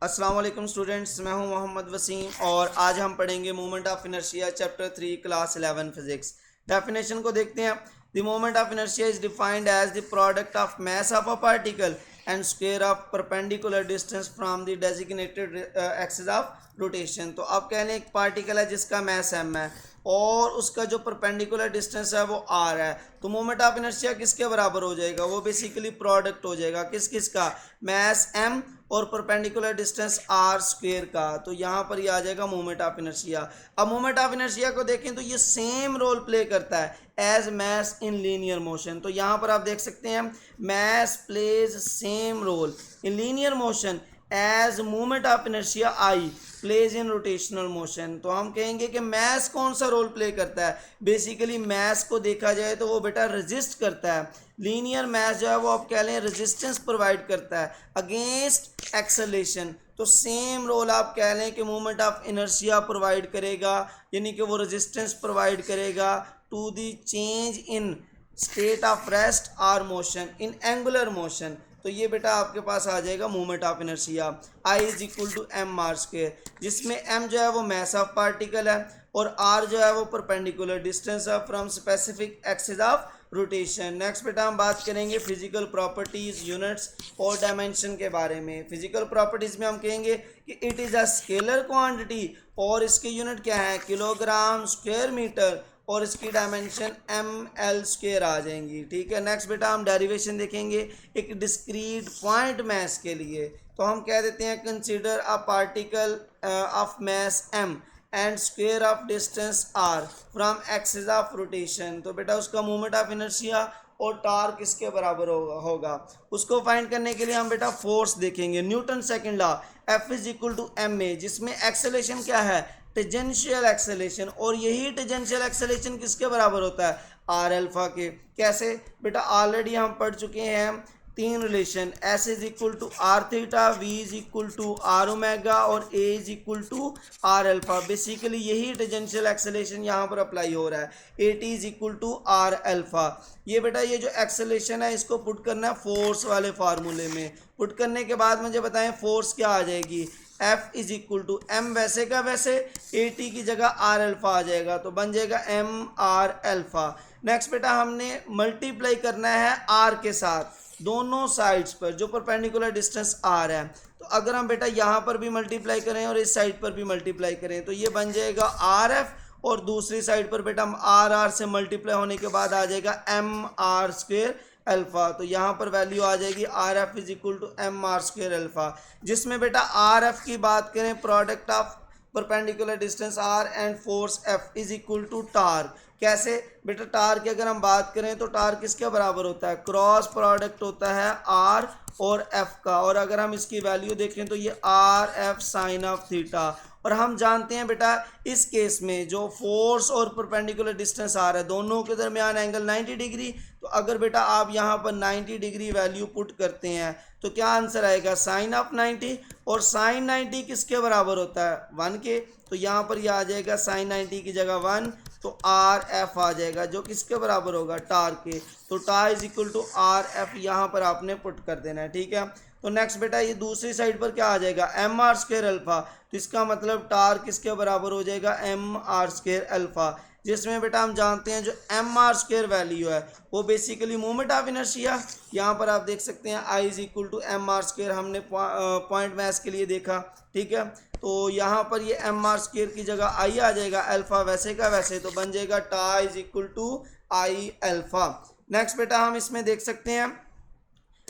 अस्सलाम वालेकुम स्टूडेंट्स, मैं हूं मोहम्मद वसीम और आज हम पढ़ेंगे movement of inertia chapter 3 class 11 physics. Definition को देखते हैं। The movement of inertia is defined as the product of mass of a particle and square of perpendicular distance from the designated axis of rotation. तो अब कह लें एक particle है जिसका मास m है और उसका जो परपेंडिकुलर डिस्टेंस है वो r है, तो मोमेंट ऑफ इनर्शिया किसके बराबर हो जाएगा? वो बेसिकली प्रोडक्ट हो जाएगा किस किस का, मास m और परपेंडिकुलर डिस्टेंस r स्क्वेयर का। तो यहाँ पर ये आ जाएगा मोमेंट ऑफ इनर्शिया। अब मोमेंट ऑफ इनर्शिया को देखें तो ये सेम रोल प्ले करता है as mass in linear motion. तो यहाँ पर आप देख सकते हैं mass plays same role in linear motion as movement of inertia I plays in rotational motion. तो हम कहेंगे कि मैस कौन सा रोल प्ले करता है? बेसिकली मैस को देखा जाए तो वो बेटा रेजिस्ट करता है। लीनियर मैस जो है वो आप कह लें रेजिस्टेंस प्रोवाइड करता है अगेंस्ट एक्सेलेरेशन। तो सेम रोल आप कह लें कि मूवमेंट ऑफ इनर्शिया प्रोवाइड करेगा, यानी कि वो रेजिस्टेंस प्रोवाइड करेगा to the change in state of rest और मोशन इन एंगुलर मोशन। तो ये बेटा आपके पास आ जाएगा movement of inertia. I is equal to M R square, जिसमें एम जो है वो मास ऑफ पार्टिकल है और आर जो है वो परपेंडिकुलर डिस्टेंस है from specific axis of rotation. Next बेटा हम बात करेंगे फिजिकल प्रॉपर्टीज, यूनिट्स और डायमेंशन के बारे में। फिजिकल प्रॉपर्टीज में हम कहेंगे कि it is a scalar quantity और इसके यूनिट क्या है, किलोग्राम स्क्वायर मीटर, और इसकी डायमेंशन एम एल स्क्वेयर आ जाएंगी। ठीक है, नेक्स्ट बेटा हम डेरिवेशन देखेंगे एक डिस्क्रीट पॉइंट मास के लिए। तो हम कह देते हैं consider a particle of mass M and square of distance R from axis of rotation. तो बेटा उसका मूवमेंट ऑफ इनर्शिया और टार्क किसके बराबर होगा उसको फाइंड करने के लिए हम बेटा फोर्स देखेंगे। Newton second law F is equal to M A, जिसमें एक्सेलेरेशन क्या है, टेंजेंशियल एक्सेलेरेशन, और यही टेंजेंशियल एक्सेलेरेशन किसके बराबर होता है, आर अल्फा के। कैसे बेटा, ऑलरेडी हम पढ़ चुके हैं तीन relation, s is equal to r theta, v is equal to r omega और a is equal to r alpha. Basically यही टेंजेंशियल एक्सेलेरेशन यहाँ पर अप्लाई हो रहा है, a t is equal to r alpha. ये बेटा ये जो एक्सेलेरेशन है इसको पुट करना है फोर्स वाले फार्मूले में। पुट करने के बाद मुझे बताएं फोर्स क्या आ जाएगी, F is equal to M वैसे का वैसे, ए टी की जगह आर अल्फा आ जाएगा तो बन जाएगा एम आर अल्फा। नेक्स्ट बेटा हमने मल्टीप्लाई करना है आर के साथ दोनों साइड्स पर जो परपेंडिकुलर डिस्टेंस आर है। तो अगर हम बेटा यहाँ पर भी मल्टीप्लाई करें और इस साइड पर भी मल्टीप्लाई करें तो ये बन जाएगा आर एफ, और दूसरी साइड पर बेटा हम आर आर से मल्टीप्लाई होने के बाद आ जाएगा एम आर स्क्वेयर अल्फा। तो यहाँ पर वैल्यू आ जाएगी r f is equal to M R square alpha, जिसमें बेटा आर एफ की बात करें product of perpendicular distance r and force f is equal to tau. कैसे बेटा, टार की अगर हम बात करें तो टार किसके बराबर होता है, क्रॉस प्रोडक्ट होता है आर और एफ का, और अगर हम इसकी वैल्यू देखें तो ये R F sine of theta. और हम जानते हैं बेटा इस केस में जो फोर्स और परपेंडिकुलर डिस्टेंस आ रहा है दोनों के दरमियान एंगल 90 डिग्री। तो अगर बेटा आप यहाँ पर 90 डिग्री वैल्यू पुट करते हैं तो क्या आंसर आएगा, साइन ऑफ 90, और साइन 90 किसके बराबर होता है, 1 के। तो यहाँ पर यह आ जाएगा साइन 90 की जगह 1, तो आर एफ आ जाएगा जो किसके बराबर होगा, टार के। तो tau is equal to r f यहाँ पर आपने पुट कर देना है। ठीक है, तो नेक्स्ट बेटा ये दूसरी साइड पर क्या आ जाएगा, एम आर स्क्वेयर अल्फा। तो इसका मतलब टार किसके बराबर हो जाएगा, एम आर स्क्वेयर अल्फा, जिसमें बेटा हम जानते हैं जो एम आर स्क्वेयर वैल्यू है वो बेसिकली मूवमेंट ऑफ इनर्शिया। यहाँ पर आप देख सकते हैं I is equal to M R square, हमने पॉइंट मैच के लिए देखा। ठीक है, तो यहाँ पर ये एम आर स्क्वेयर की जगह आई आ जाएगा, अल्फा वैसे का वैसे, तो बन जाएगा tau is equal to I alpha. Next बेटा हम इसमें देख सकते हैं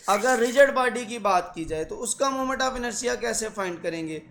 अगर रिजिड बॉडी की बात की जाए तो उसका मोमेंट ऑफ इनर्शिया कैसे फाइंड करेंगे।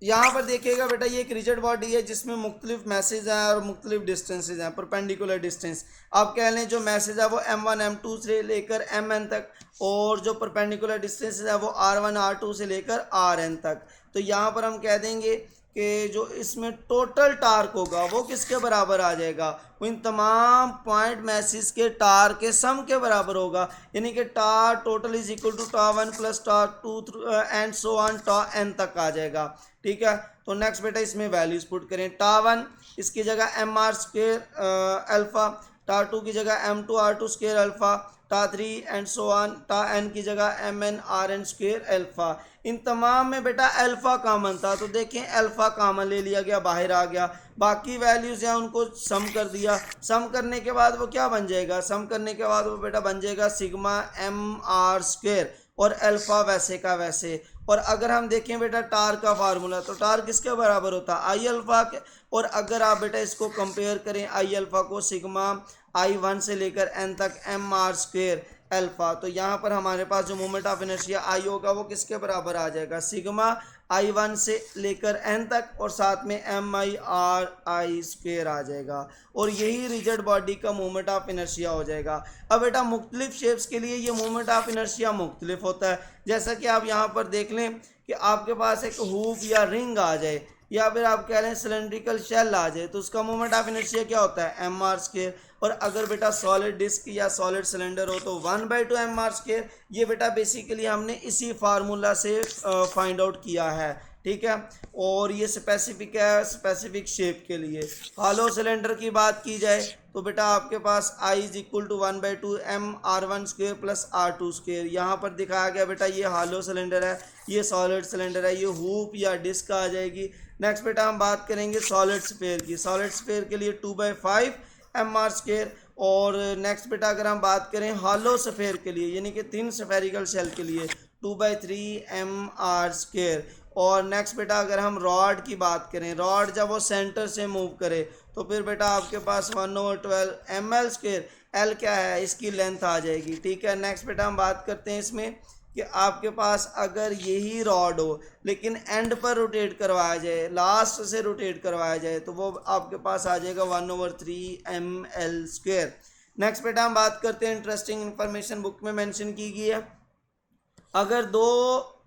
यहाँ पर देखिएगा बेटा ये एक रिजिड बॉडी है जिसमें मुख्तलिफ मैसेज हैं और मुख्तलिफ डिस्टेंसेज हैं, परपेंडिकुलर डिस्टेंस। आप कह लें जो मैसेज है वो m1 m2 से लेकर mn तक, और जो परपेंडिकुलर डिस्टेंस है वो r1 r2 से लेकर rn तक। तो यहाँ पर हम कह देंगे कि जो इसमें टोटल टार्क होगा वो किसके बराबर आ जाएगा, वो इन तमाम पॉइंट मैसेज के टार के सम के बराबर होगा, यानी कि टार टोटल इज इक्वल टू टा 1 प्लस टा 2 एंड सो ऑन टा n तक आ जाएगा। ठीक है, तो नेक्स्ट बेटा इसमें वैल्यूज पुट करें, टा 1 इसकी जगह एम आर स्क्वेयर अल्फा, टा 2 की जगह m2 r2 square alpha, tau 3 and so on, tau n की जगह m n r n square alpha. इन तमाम में बेटा अल्फा कॉमन था, तो देखें अल्फा कॉमन ले लिया गया, बाहर आ गया। बाकी वैल्यूज हैं उनको सम कर दिया। सम करने के बाद वो क्या बन जाएगा, सम करने के बाद वो बेटा बन जाएगा सिग्मा एम आर स्क्वेयर, और अल्फा वैसे का वैसे। और अगर हम देखें बेटा टार का फार्मूला, तो टार किसके बराबर होता है, आई अल्फा के। और अगर आप बेटा इसको कंपेयर करें आई अल्फा को, सिग्मा आई 1 से लेकर एन तक एम आर स्क्वेयर अल्फा, तो यहाँ पर हमारे पास जो मोमेंट ऑफ इनर्शिया आई होगा वो किसके बराबर आ जाएगा, सिग्मा आई 1 से लेकर एन तक और साथ में m i r i square आ जाएगा। और यही रिजिड बॉडी का मोमेंट ऑफ इनर्शिया हो जाएगा। अब बेटा मुख्तलिफ शेप्स के लिए ये मोमेंट ऑफ इनर्शिया मुख्तलिफ होता है। जैसा कि आप यहाँ पर देख लें कि आपके पास एक हुक या रिंग आ जाए, या फिर आप कह लें सिलेंड्रिकल शेल आ जाए, तो उसका मोमेंट ऑफ इनर्शिया क्या होता है, एम आर स्क्वेयर। और अगर बेटा सॉलिड डिस्क या सॉलिड सिलेंडर हो तो 1/2 एम आर स्क्वेयर। ये बेटा बेसिकली हमने इसी फार्मूला से फाइंड आउट किया है, ठीक है। और ये स्पेसिफिक है स्पेसिफिक शेप के लिए। हॉलो सिलेंडर की बात की जाए तो बेटा आपके पास I is equal to 1/2 M R 1 square plus R 2 square. यहाँ पर दिखाया गया बेटा ये हॉलो सिलेंडर है, ये सॉलिड सिलेंडर है, ये हुप या डिस्क आ जाएगी। नेक्स्ट बेटा हम बात करेंगे सॉलिड स्फीयर की। सॉलिड स्फीयर के लिए 2/5 एम आर स्क्वेयर। और नेक्स्ट बेटा अगर हम बात करें हॉलो स्फीयर के लिए, यानी कि थिन स्फेरिकल शेल के लिए, 2/3 एम आर स्क्वेयर। और नेक्स्ट बेटा अगर हम रॉड की बात करें, रॉड जब वो सेंटर से मूव करे तो फिर बेटा आपके पास 1/12 एम एल स्क्वेयर। एल क्या है, इसकी लेंथ आ जाएगी, ठीक है। नेक्स्ट बेटा हम बात करते हैं इसमें कि आपके पास अगर यही रॉड हो लेकिन एंड पर रोटेट करवाया जाए, लास्ट से रोटेट करवाया जाए, तो वो आपके पास आ जाएगा 1/3 एम एल स्क्वेयर। नेक्स्ट बेटा हम बात करते हैं, इंटरेस्टिंग इन्फॉर्मेशन बुक में मेंशन की गई है। अगर दो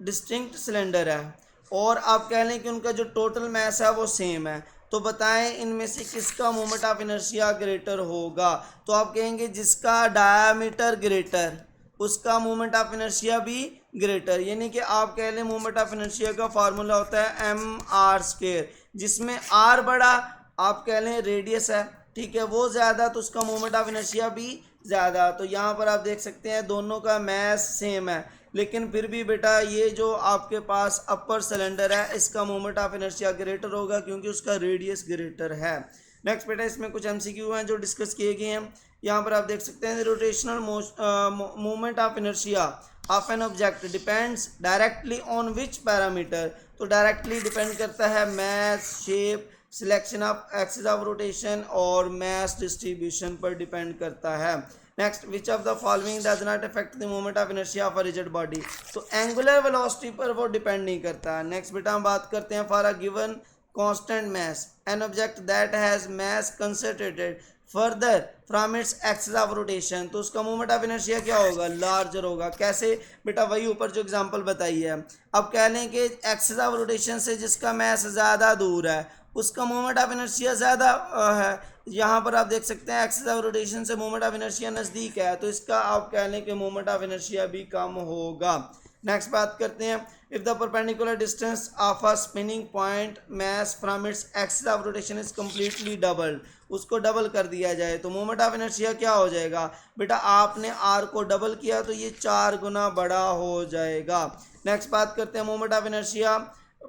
डिस्टिंक्ट सिलेंडर है और आप कह लें कि उनका जो टोटल मास है वो सेम है, तो बताएं इनमें से किसका मोमेंट ऑफ इनर्शिया ग्रेटर होगा। तो आप कहेंगे जिसका डायामीटर ग्रेटर उसका मोमेंट ऑफ इनर्शिया भी ग्रेटर। यानी कि आप कह लें मोमेंट ऑफ इनर्शिया का फार्मूला होता है एम आर स्क्वेयर, जिसमें आर बड़ा आप कह लें रेडियस है, ठीक है, वो ज़्यादा तो उसका मोमेंट ऑफ इनर्शिया भी ज़्यादा। तो यहाँ पर आप देख सकते हैं दोनों का मास सेम है, लेकिन फिर भी बेटा ये जो आपके पास अपर सिलेंडर है इसका मोमेंट ऑफ इनर्शिया ग्रेटर होगा क्योंकि उसका रेडियस ग्रेटर है। नेक्स्ट बेटा इसमें कुछ एमसीक्यू हैं जो डिस्कस किए गए हैं। यहाँ पर आप देख सकते हैं rotational moment of inertia of an object depends directly on which parameter. तो डायरेक्टली डिपेंड करता है mass, shape, selection of axis of rotation और मास डिस्ट्रीब्यूशन पर डिपेंड करता है। Next, which of the following does not affect the moment of inertia of a rigid body. तो angular velocity पर वो डिपेंड नहीं करता। नेक्स्ट बेटा हम बात करते हैं for a given constant mass an object that has mass concentrated further from its axis of rotation, तो उसका मोमेंट ऑफ इनर्शिया क्या होगा, लार्जर होगा। कैसे बेटा, वही ऊपर जो एग्जांपल बताई है। अब कह लें कि एक्सिस ऑफ रोटेशन से जिसका मास ज़्यादा दूर है उसका मोमेंट ऑफ इनर्शिया ज़्यादा है। यहाँ पर आप देख सकते हैं एक्सिस ऑफ रोटेशन से मोमेंट ऑफ इनर्शिया नज़दीक है, तो इसका आप कह लें कि मोमेंट ऑफ इनर्शिया भी कम होगा। नेक्स्ट बात करते हैं, if the perpendicular distance of a spinning point mass from its axis of rotation is completely doubled, उसको डबल कर दिया जाए तो मोमेंट ऑफ इनर्शिया क्या हो जाएगा। बेटा आपने आर को डबल किया तो ये 4 गुना बड़ा हो जाएगा। नेक्स्ट बात करते हैं, moment of inertia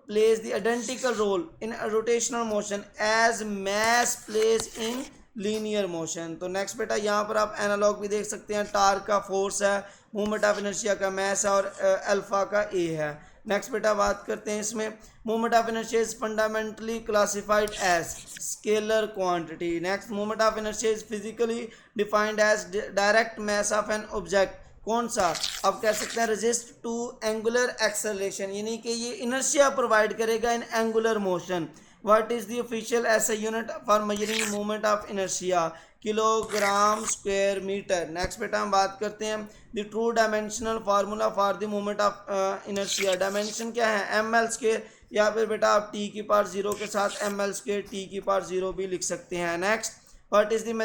plays the identical role in a rotational motion as mass plays in linear motion. तो नेक्स्ट बेटा यहाँ पर आप एनालॉग भी देख सकते हैं, टार का फोर्स है, मोमेंट ऑफ इनर्शिया का मास है और अल्फा का ए है। नेक्स्ट बेटा बात करते हैं इसमें, moment of inertia is fundamentally classified as scalar quantity. Next, moment of inertia is physically defined as direct mass of an object. कौन सा, अब कह सकते हैं रेजिस्ट टू एंगुलर एक्सेलरेशन, यानी कि ये इनर्शिया प्रोवाइड करेगा in angular motion. What is the official SI unit for measuring moment of inertia, kilogram square metre. Next बेटा हम बात करते हैं the true dimensional formula for the moment of inertia. Dimension क्या है, एम एल स्क्वायर, या फिर बेटा आप टी की पावर 0 के साथ एम एल स्क्वायर टी की पावर 0 भी लिख सकते हैं। Next, what is the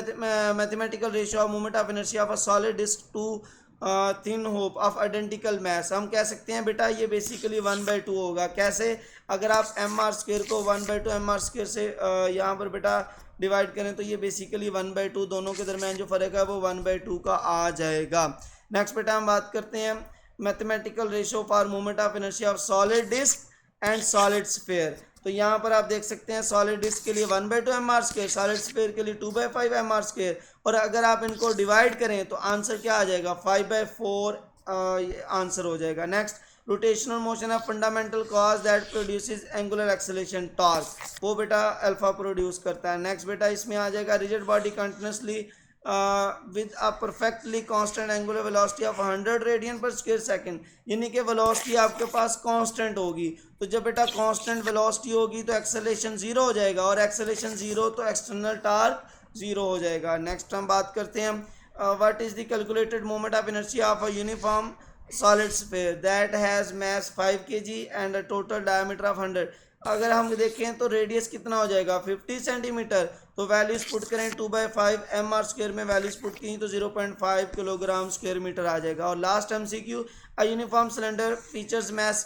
mathematical ratio of moment of inertia of a solid disc to thin hoop of identical mass, हम कह सकते हैं बेटा ये बेसिकली 1/2 होगा। कैसे? अगर आप एम आर स्क्वेयर को 1/2 एम आर स्क्वेयर से यहाँ पर बेटा डिवाइड करें तो ये बेसिकली 1/2, दोनों के दरमियान जो फ़र्क है वो 1/2 का आ जाएगा। नेक्स्ट बेटा हम बात करते हैं mathematical ratio for moment of inertia of solid disc and solid sphere. तो यहाँ पर आप देख सकते हैं सॉलिड डिस्क के लिए 1/2 M are square, solid sphere के लिए 2/5 एम आर स्क्वेयर, और अगर आप इनको डिवाइड करें तो आंसर क्या आ जाएगा? 5/4 आंसर हो जाएगा। Next, rotational motion of fundamental cause that produces angular acceleration torque, वो बेटा अल्फा प्रोड्यूस करता है। नेक्स्ट बेटा इसमें आ जाएगा rigid body continuously with a perfectly constant angular velocity of 100 radian पर स्क्वायर सेकंड, यानी कि वेलोसिटी आपके पास कांस्टेंट होगी। तो जब बेटा कांस्टेंट वेलोसिटी होगी तो एक्सेलरेशन जीरो हो जाएगा, और एक्सेलरेशन जीरो तो एक्सटर्नल टार्क जीरो हो जाएगा। नेक्स्ट हम बात करते हैं what is the calculated moment of inertia of a uniform solid sphere that has mass 5 kg and a total diameter of 100। अगर हम देखें तो रेडियस कितना हो जाएगा? 50 सेंटीमीटर। तो वैल्यूज पुट करें 2/5 एम आर स्क्वेयर में वैल्यूज पुट की तो 0.5 किलोग्राम स्क्वेयर मीटर आ जाएगा। और last MCQ, a uniform cylinder features mass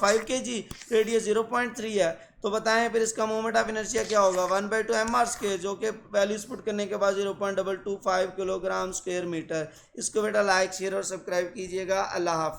5 kg, radius 0.3 है। तो बताएं फिर इसका मोमेंट ऑफ इनर्शिया क्या होगा? 1/2 एम आर स्क्वेयर, जो कि वैल्यूज पुट करने के बाद 0.225 किलोग्राम स्क्वेयर मीटर। इसको बेटा लाइक शेयर और सब्सक्राइब कीजिएगा। अल्लाह हाफ़िज़।